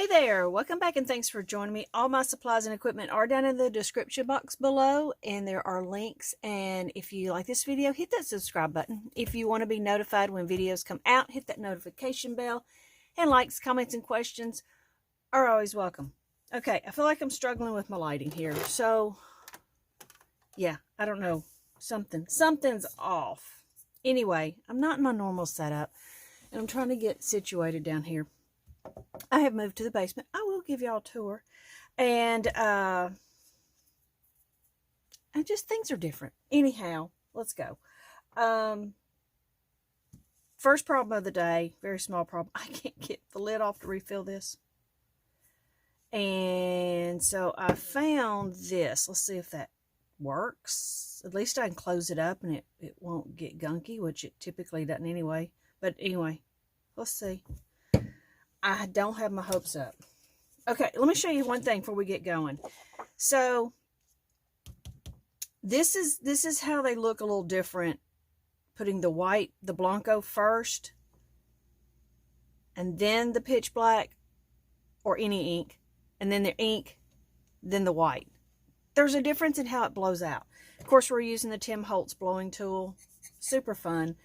there, welcome back and thanks for joining me. All my supplies and equipment are down in the description box below, and there are links. And if you like this video, hit that subscribe button. If you want to be notified when videos come out, hit that notification bell. And likes, comments, and questions are always welcome. Okay, I feel like I'm struggling with my lighting here. So, yeah, I don't know. Something's off. Anyway, I'm not in my normal setup, and I'm trying to get situated down here. I have moved to the basement. I will give y'all a tour. And just things are different. Anyhow, let's go. First problem of the day, very small problem. I can't get the lid off to refill this. And so I found this. Let's see if that works. At least I can close it up and it won't get gunky, which it typically doesn't anyway. But anyway, let's see. I don't have my hopes up. Okay, let me show you one thing before we get going. So this is how they look a little different. Putting the white, the Blanco first, and then the pitch black or any ink, and then the ink, then the white. There's a difference in how it blows out. Of course, we're using the Tim Holtz blowing tool. Super fun.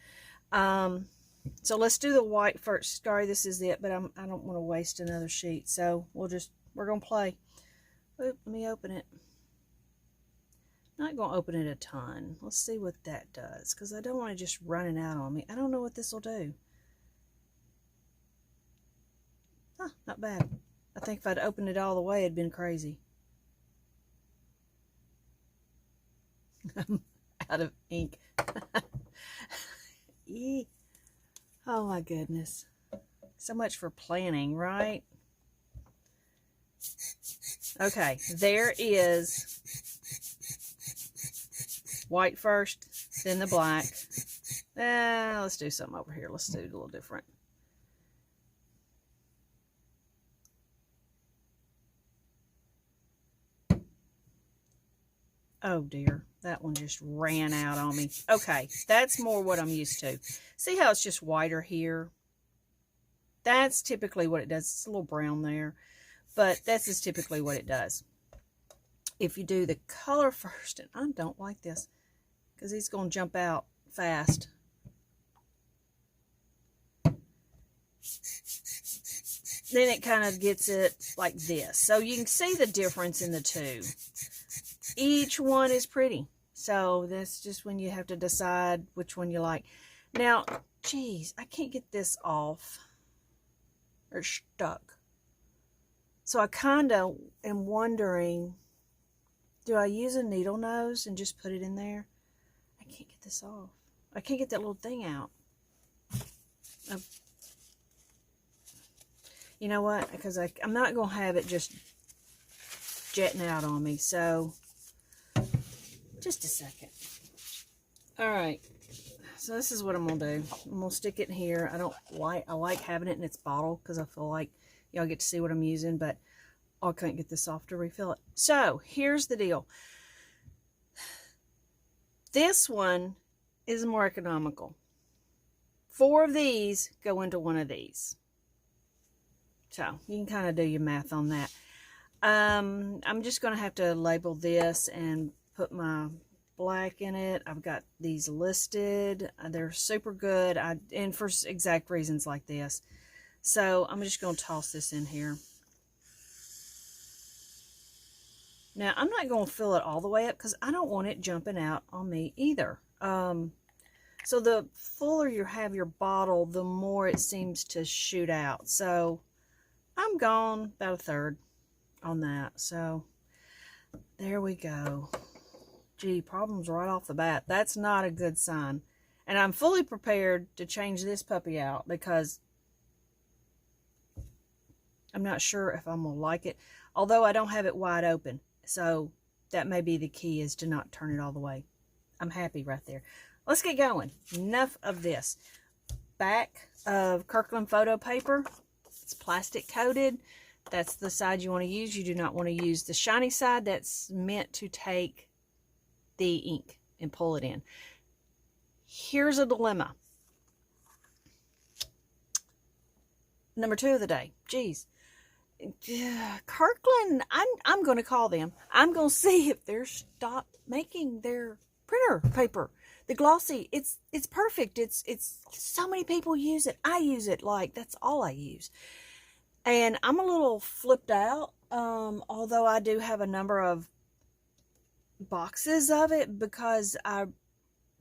So let's do the white first. Sorry, this is it, but I don't want to waste another sheet. So we're going to play. Oop, let me open it. Not going to open it a ton. Let's see what that does, because I don't want to just run it out on me. I don't know what this will do. Huh, not bad. I think if I'd opened it all the way, it'd been crazy. I'm out of ink. Oh my goodness. So much for planning, right? Okay, there is white first, then the black. Let's do something over here. Let's do it a little different. Oh dear, that one just ran out on me. Okay, that's more what I'm used to. See how it's just whiter here? That's typically what it does. It's a little brown there, but this is typically what it does. If you do the color first, and I don't like this because he's going to jump out fast. Then it kind of gets it like this. So you can see the difference in the two. Each one is pretty. So that's just when you have to decide which one you like. Now, geez, I can't get this off. Or stuck. So I kind of am wondering, do I use a needle nose and just put it in there? I can't get this off. I can't get that little thing out. You know what? Because I'm not going to have it just jetting out on me. So, just a second. Alright. So this is what I'm going to do. I'm going to stick it in here. I like having it in its bottle because I feel like y'all get to see what I'm using, but I can't get this off to refill it. So, here's the deal. This one is more economical. 4 of these go into one of these. So, you can kind of do your math on that. I'm just going to have to label this and put my black in it. I've got these listed. They're super good, and for exact reasons like this. So I'm just going to toss this in here. Now I'm not going to fill it all the way up because I don't want it jumping out on me either. So the fuller you have your bottle, the more it seems to shoot out. So I'm gone about a third on that. So there we go. Gee, problems right off the bat. That's not a good sign. And I'm fully prepared to change this puppy out because I'm not sure if I'm going to like it. Although I don't have it wide open. So that may be the key, is to not turn it all the way. I'm happy right there. Let's get going. Enough of this. Back of Kirkland photo paper. It's plastic coated. That's the side you want to use. You do not want to use the shiny side. That's meant to take the ink and pull it in. Here's a dilemma. Number 2 of the day. Geez. Kirkland, I'm going to call them. I'm going to see if they're stopped making their printer paper. The glossy, it's perfect. It's so many people use it. I use it like that's all I use. And I'm a little flipped out, although I do have a number of boxes of it because I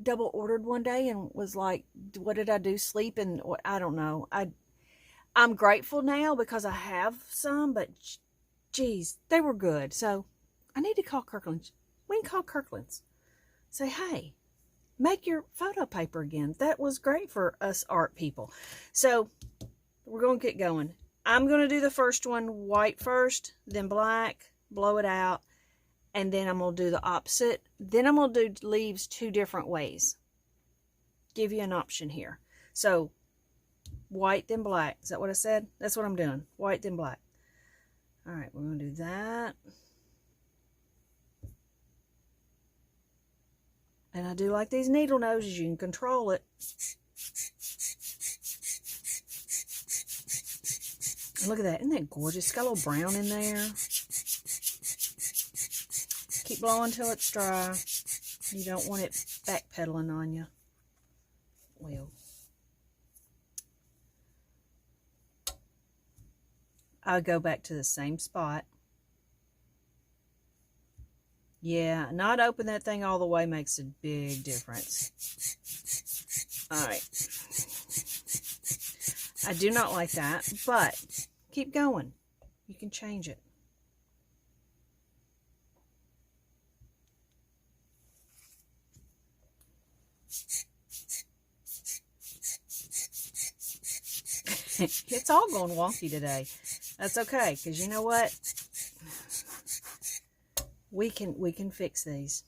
double ordered one day and was like, what did I do? Sleep? And I don't know. I'm grateful now because I have some, but geez, they were good. So I need to call Kirkland's. We can call Kirkland's. Say, hey, make your photo paper again. That was great for us art people. So we're going to get going. I'm going to do the first one white first, then black, blow it out, and then I'm going to do the opposite. Then I'm going to do leaves 2 different ways. Give you an option here. So white, then black. Is that what I said? That's what I'm doing. White, then black. All right, we're going to do that. And I do like these needle noses. You can control it. Look at that. Isn't that gorgeous? It's got a little brown in there. Keep blowing till it's dry. You don't want it backpedaling on you. Well, I'll go back to the same spot. Yeah, not open that thing all the way makes a big difference. All right. I do not like that, but keep going. You can change it. It's all going wonky today. That's okay, because you know what? We can fix these.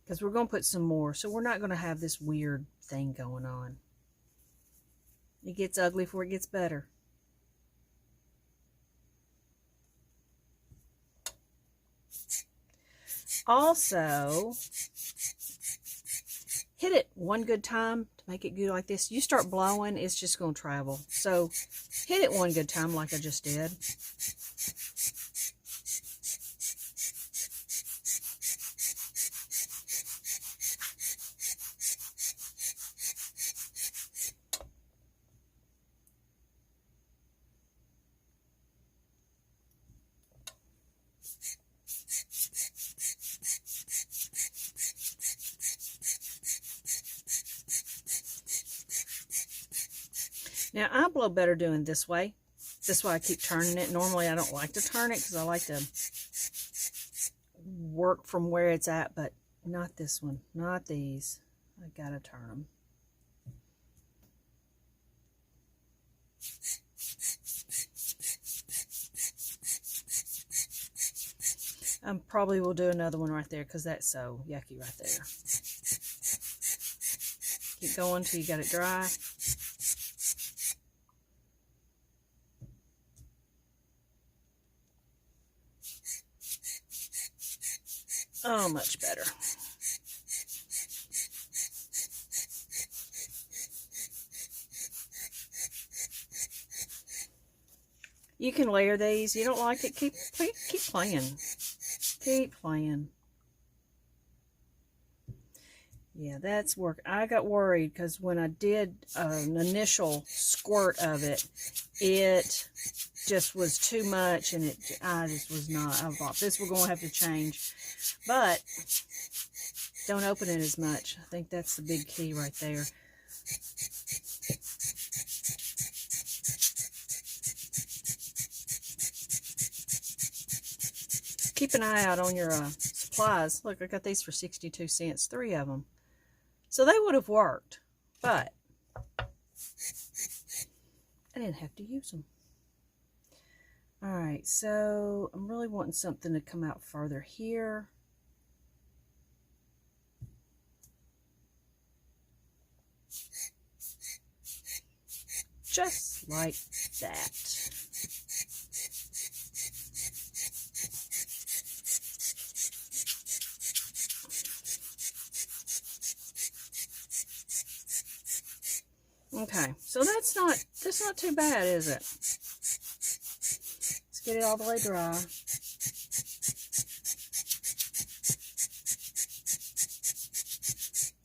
Because we're going to put some more, so we're not going to have this weird thing going on. It gets ugly before it gets better. Also, hit it one good time to make it good like this. You start blowing, it's just going to travel. So hit it one good time like I just did. Now, I blow better doing this way. That's why I keep turning it. Normally, I don't like to turn it because I like to work from where it's at, but not this one. Not these. I gotta turn them. I probably will do another one right there because that's so yucky right there. Keep going till you got it dry. Oh, much better. You can layer these. You don't like it, keep playing. Keep playing. Yeah, that's work. I got worried because when I did an initial squirt of it, it just was too much, and I just was not. I thought this we're going to have to change, but don't open it as much. I think that's the big key right there. Keep an eye out on your supplies. Look, I got these for 62 cents, 3 of them. So they would have worked, but I didn't have to use them. All right, so I'm really wanting something to come out further here. Just like that. Okay, so that's not too bad, is it? Let's get it all the way dry.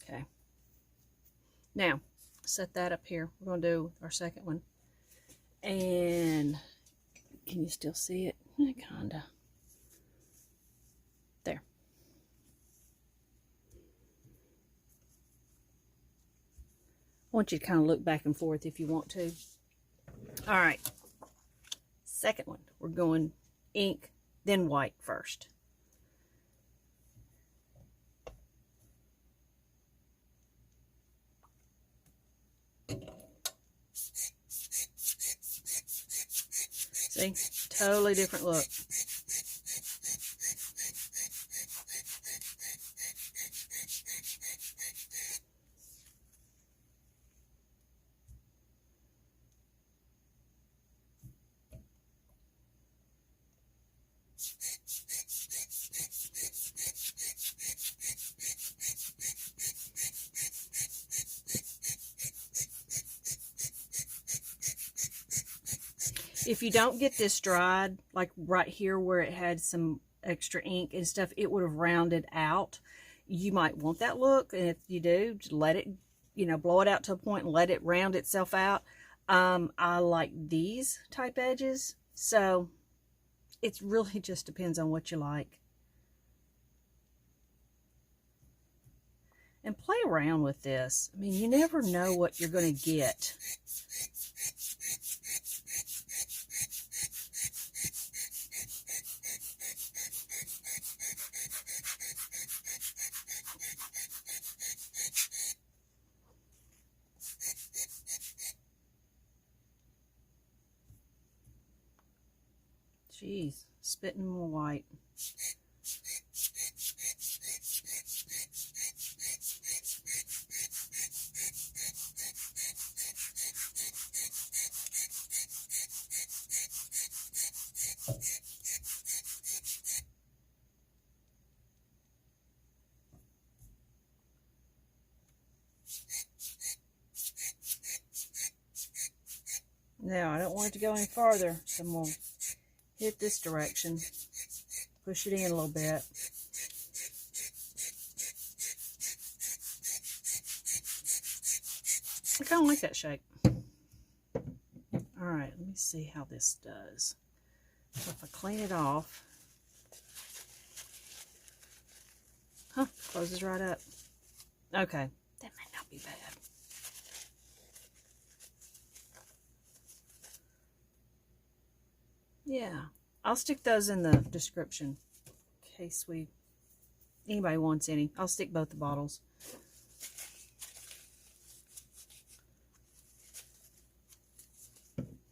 Okay. Now, set that up here. We're going to do our second one. And can you still see it? Kinda. There. I want you to kind of look back and forth if you want to. All right. Second one. We're going ink, then white first. See? Totally different look. If you don't get this dried, like right here where it had some extra ink and stuff, it would have rounded out. You might want that look, and if you do, just let it, you know, blow it out to a point and let it round itself out. I like these type edges, so it really just depends on what you like. And play around with this. I mean, you never know what you're going to get. Jeez, spitting more white. Now, I don't want it to go any farther, so I'm going to hit this direction, push it in a little bit. I kind of like that shape. Alright, let me see how this does. So if I clean it off, closes right up. Okay, that might not be bad. Yeah, I'll stick those in the description in case anybody wants any. I'll stick both the bottles.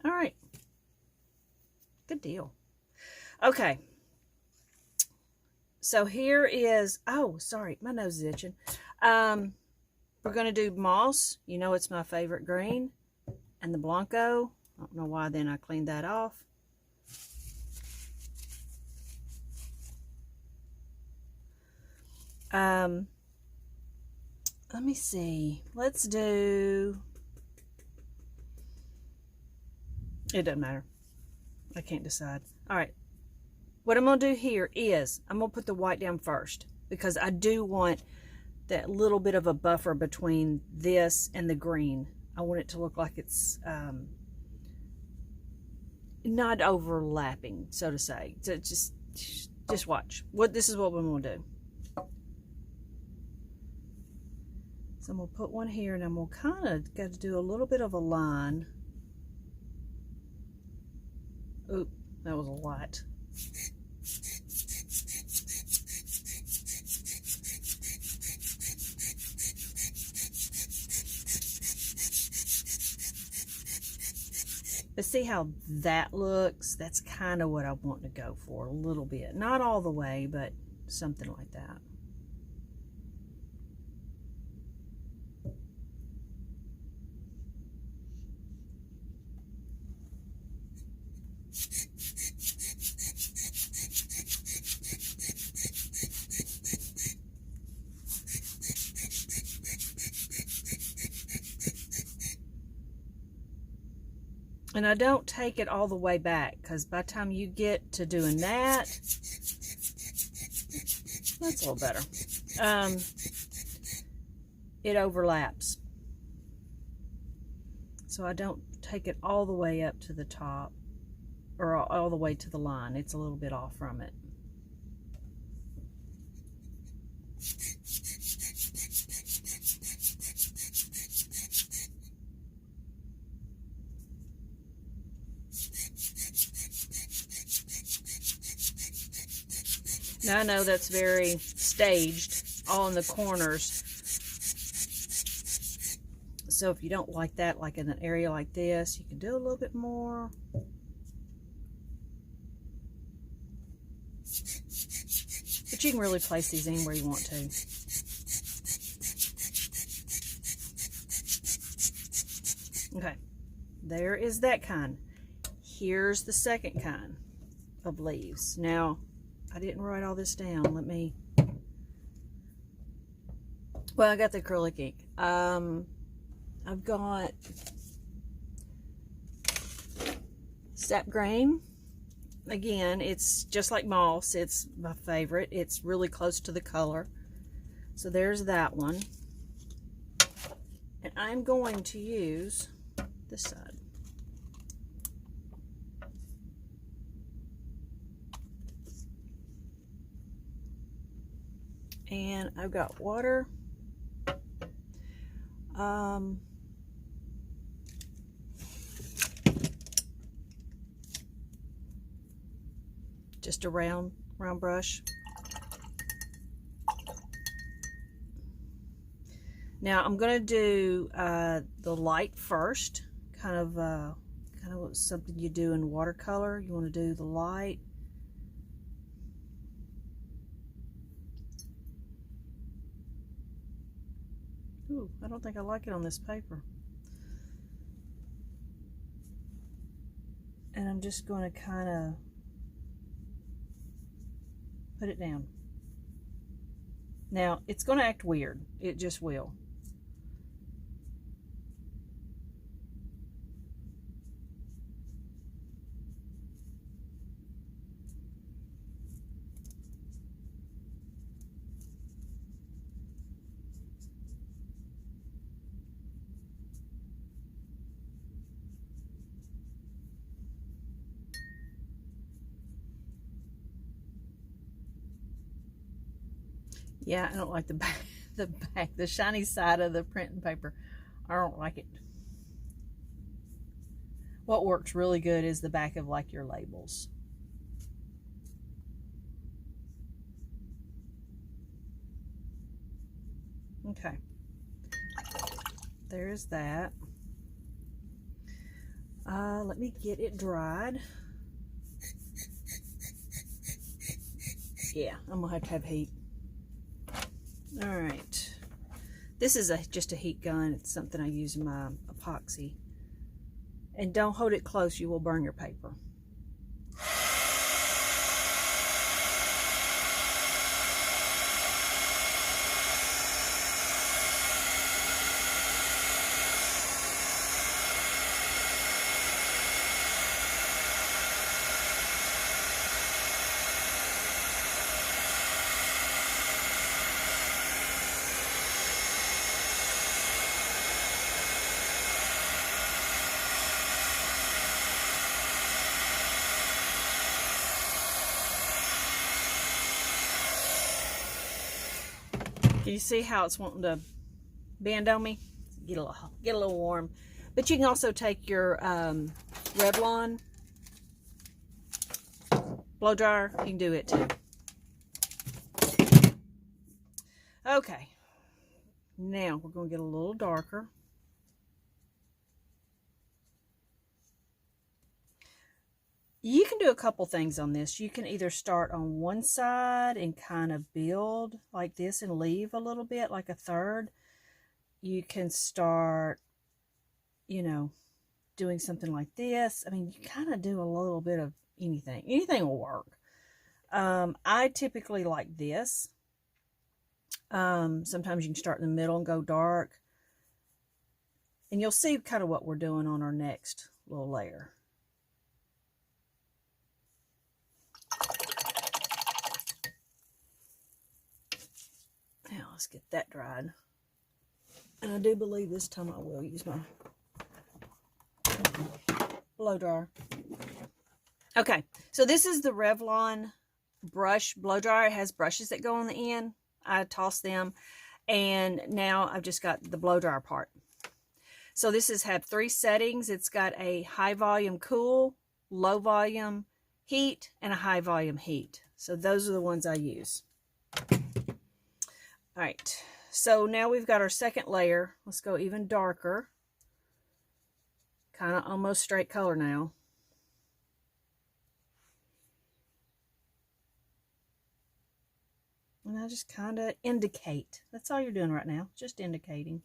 All right, good deal. Okay, so here is, oh, sorry, my nose is itching. We're going to do moss. You know it's my favorite green. And the Blanco. I don't know why then I cleaned that off. Let me see. Let's do... It doesn't matter. I can't decide. All right. What I'm going to do here is I'm going to put the white down first because I do want that little bit of a buffer between this and the green. I want it to look like it's not overlapping, so to say. So just watch. This is what we're going to do. So I'm going to put one here, and I'm going to kind of got to do a little bit of a line. Oop, that was a lot. But see how that looks? That's kind of what I want to go for a little bit. Not all the way, but something like that. And I don't take it all the way back, because by the time you get to doing that, that's a little better. It overlaps. So I don't take it all the way up to the top, or all the way to the line. It's a little bit off from it. Now I know that's very staged, all in the corners. So if you don't like that, like in an area like this, you can do a little bit more. But you can really place these anywhere you want to. Okay, there is that kind. Here's the second kind of leaves. Now, I didn't write all this down. Let me... Well, I got the acrylic ink. I've got sap grain. Again, it's just like moss. It's my favorite. It's really close to the color. So there's that one. And I'm going to use this side. And I've got water. Just a round brush. Now I'm going to do the light first, kind of something you do in watercolor. You want to do the light. Ooh, I don't think I like it on this paper. And I'm just going to kind of put it down. Now, it's going to act weird. It just will. Yeah, I don't like the back, the shiny side of the printing paper. I don't like it. What works really good is the back of like your labels. Okay. There's that. Let me get it dried. Yeah, I'm gonna have to have heat. All right, this is just a heat gun. It's something I use in my epoxy. And don't hold it close, you will burn your paper. Can you see how it's wanting to bend on me? Get a little warm. But you can also take your Revlon blow dryer. You can do it too. Okay. Now we're going to get a little darker. You can do a couple things on this. You can either start on one side and kind of build like this and leave a little bit, like a third. You can start, you know, doing something like this. I mean, you kind of do a little bit of anything. Anything will work. I typically like this. Sometimes you can start in the middle and go dark. And you'll see kind of what we're doing on our next little layer. Now let's get that dried. And I do believe this time I will use my blow dryer. Okay, so this is the Revlon brush blow dryer. It has brushes that go on the end. I toss them, and now I've just got the blow dryer part. So this has had 3 settings. It's got a high volume cool, low volume heat, and a high volume heat. So those are the ones I use. All right, so now we've got our second layer. Let's go even darker. Kind of almost straight color now. And I just kind of indicate. That's all you're doing right now, just indicating.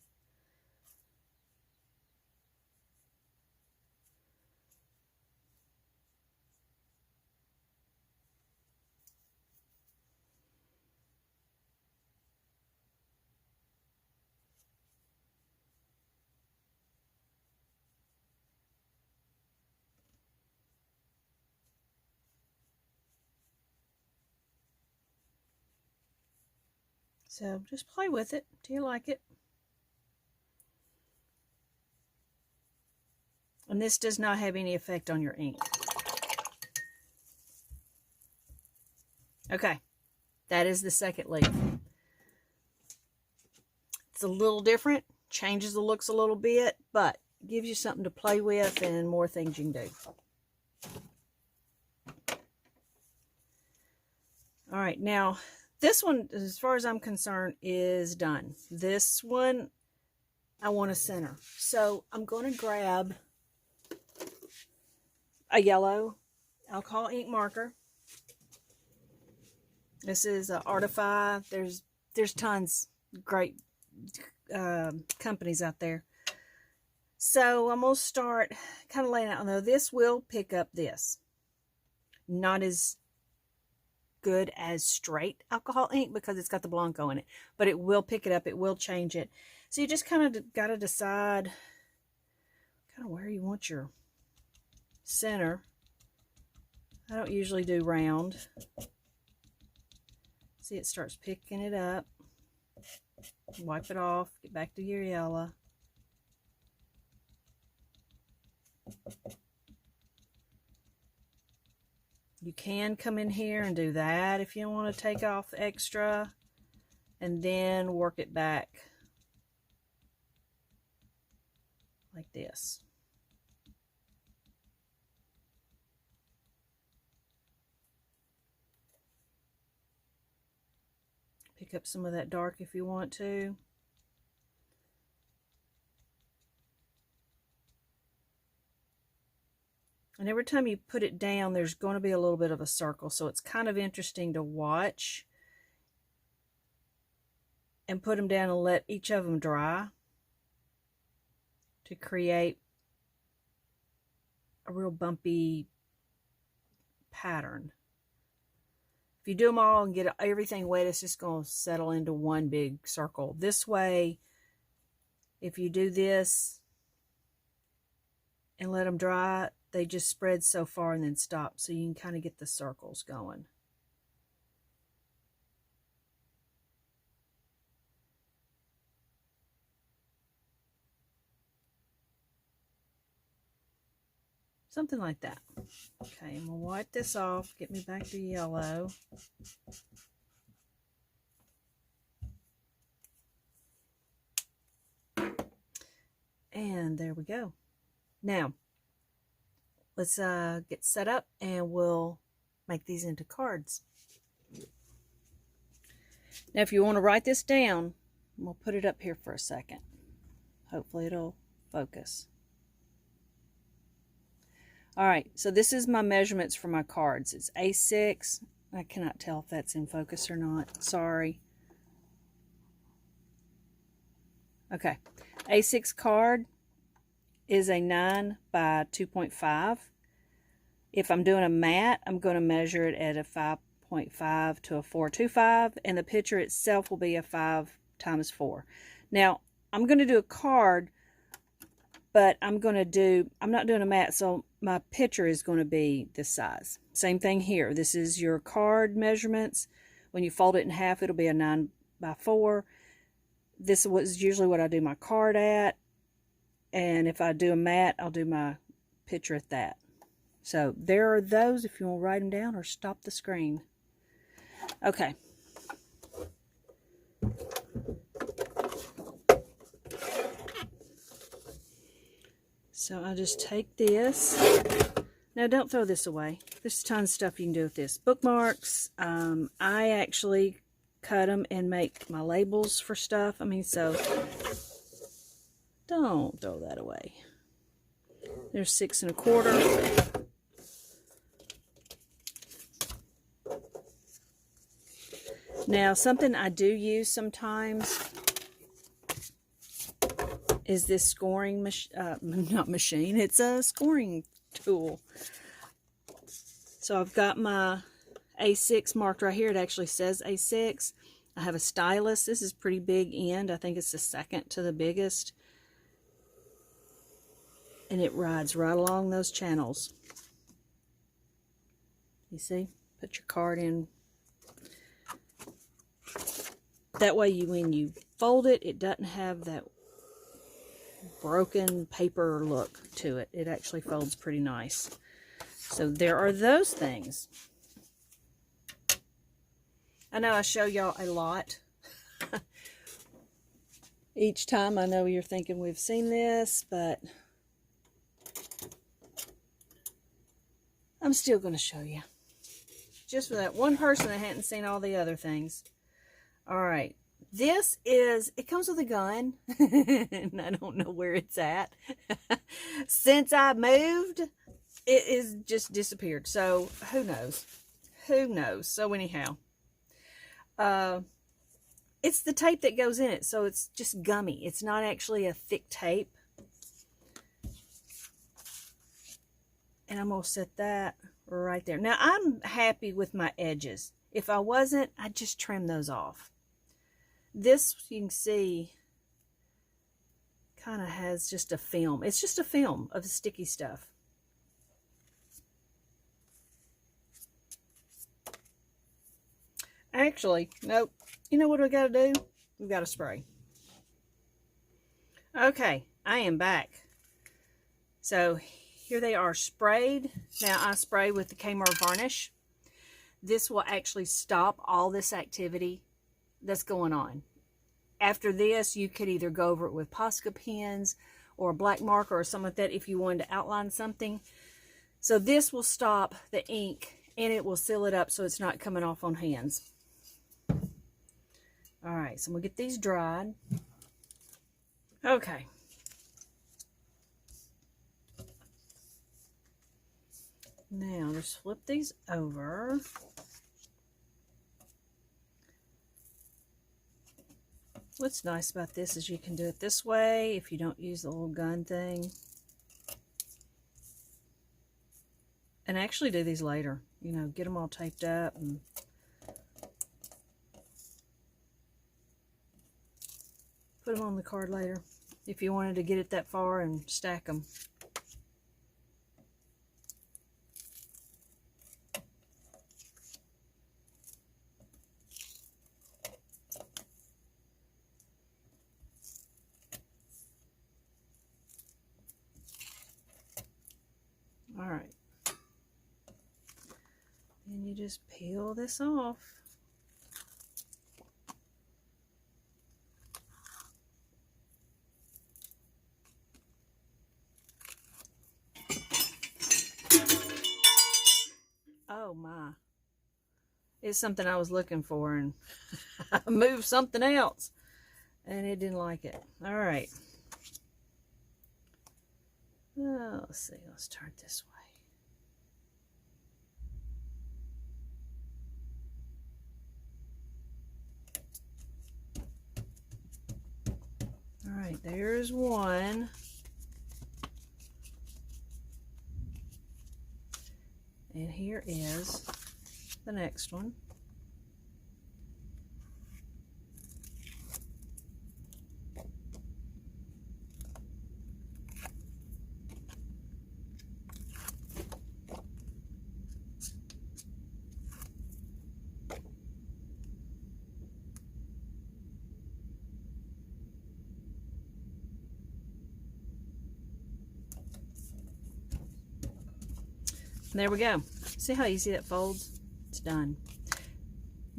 So just play with it till you like it. And this does not have any effect on your ink. Okay, that is the second leaf. It's a little different, changes the looks a little bit, but gives you something to play with and more things you can do. All right, now this one, as far as I'm concerned, is done. This one, I want to center. So I'm going to grab a yellow alcohol ink marker. This is Artify. There's tons of great companies out there. So I'm going to start kind of laying out. Now this will pick up this. Not as good as straight alcohol ink because it's got the Blanco in it, but it will pick it up, it will change it. So you just kind of got to decide kind of where you want your center. I don't usually do round. See, it starts picking it up. Wipe it off, get back to your yellow. You can come in here and do that if you don't want to take off the extra and then work it back like this. Pick up some of that dark if you want to. And every time you put it down, there's going to be a little bit of a circle. So it's kind of interesting to watch and put them down and let each of them dry to create a real bumpy pattern. If you do them all and get everything wet, it's just going to settle into one big circle. This way, if you do this and let them dry, they just spread so far and then stop, so you can kind of get the circles going. Something like that. Okay, I'm going to wipe this off, get me back to yellow. And there we go. Now, let's get set up and we'll make these into cards. Now, if you want to write this down, we'll put it up here for a second. Hopefully it'll focus. All right, so this is my measurements for my cards. It's A6. I cannot tell if that's in focus or not. Sorry. Okay, A6 card is a 9 by 2.5. If I'm doing a matte, I'm going to measure it at a 5.5 to a 4.25, and the picture itself will be a 5 times 4. Now, I'm going to do a card, But I'm not doing a matte, so my picture is going to be this size. Same thing here. This is your card measurements. When you fold it in half, it'll be a 9x4. This was usually what I do my card at. And if I do a matte, I'll do my picture at that. So there are those if you want to write them down or stop the screen. Okay. So I just take this. Now don't throw this away. There's tons of stuff you can do with this. Bookmarks. I actually cut them and make my labels for stuff. I mean, so don't throw that away. There's 6 1/4. Now something I do use sometimes is this scoring machine. It's a scoring tool. So I've got my A6 marked right here. It actually says A6. I have a stylus. This is pretty big end. I think it's the second to the biggest. And it rides right along those channels. You see? Put your card in. That way when you fold it, it doesn't have that broken paper look to it. It actually folds pretty nice. So there are those things. I know I show y'all a lot. Each time I know you're thinking we've seen this, but I'm still going to show you. Just for that one person that hadn't seen all the other things. Alright. This is, it comes with a gun, and I don't know where it's at. Since I moved, it is just disappeared. So, who knows? Who knows? So, anyhow. It's the tape that goes in it, so it's just gummy. It's not actually a thick tape. And I'm going to set that right there. Now, I'm happy with my edges. If I wasn't, I'd just trim those off. This, you can see, kind of has just a film. It's just a film of sticky stuff. Actually, nope. You know what we got to do? We've got to spray. Okay, I am back. So, here they are sprayed. Now, I spray with the Kmart varnish. This will actually stop all this activity that's going on. After this, you could either go over it with Posca pens or a black marker or something like that if you wanted to outline something. So this will stop the ink and it will seal it up so it's not coming off on hands. Alright, so we'll get these dried. Okay. Now, just flip these over. What's nice about this is you can do it this way if you don't use the little gun thing. And actually do these later. You know, get them all taped up and put them on the card later if you wanted to get it that far and stack them. Alright. And you just peel this off. Oh my. It's something I was looking for and I moved something else. And it didn't like it. Alright. Oh, let's see. Let's turn it this way. Alright, there's one. And here is the next one. There we go. See how easy that folds? It's done.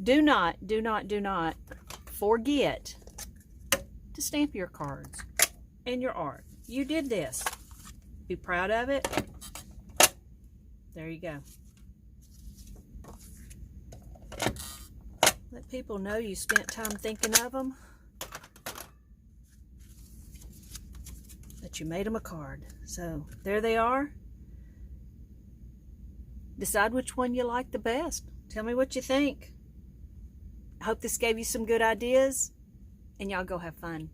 Do not forget to stamp your cards and your art. You did this. Be proud of it. There you go. Let people know you spent time thinking of them. That you made them a card. So there they are. Decide which one you like the best. Tell me what you think. I hope this gave you some good ideas, and y'all go have fun.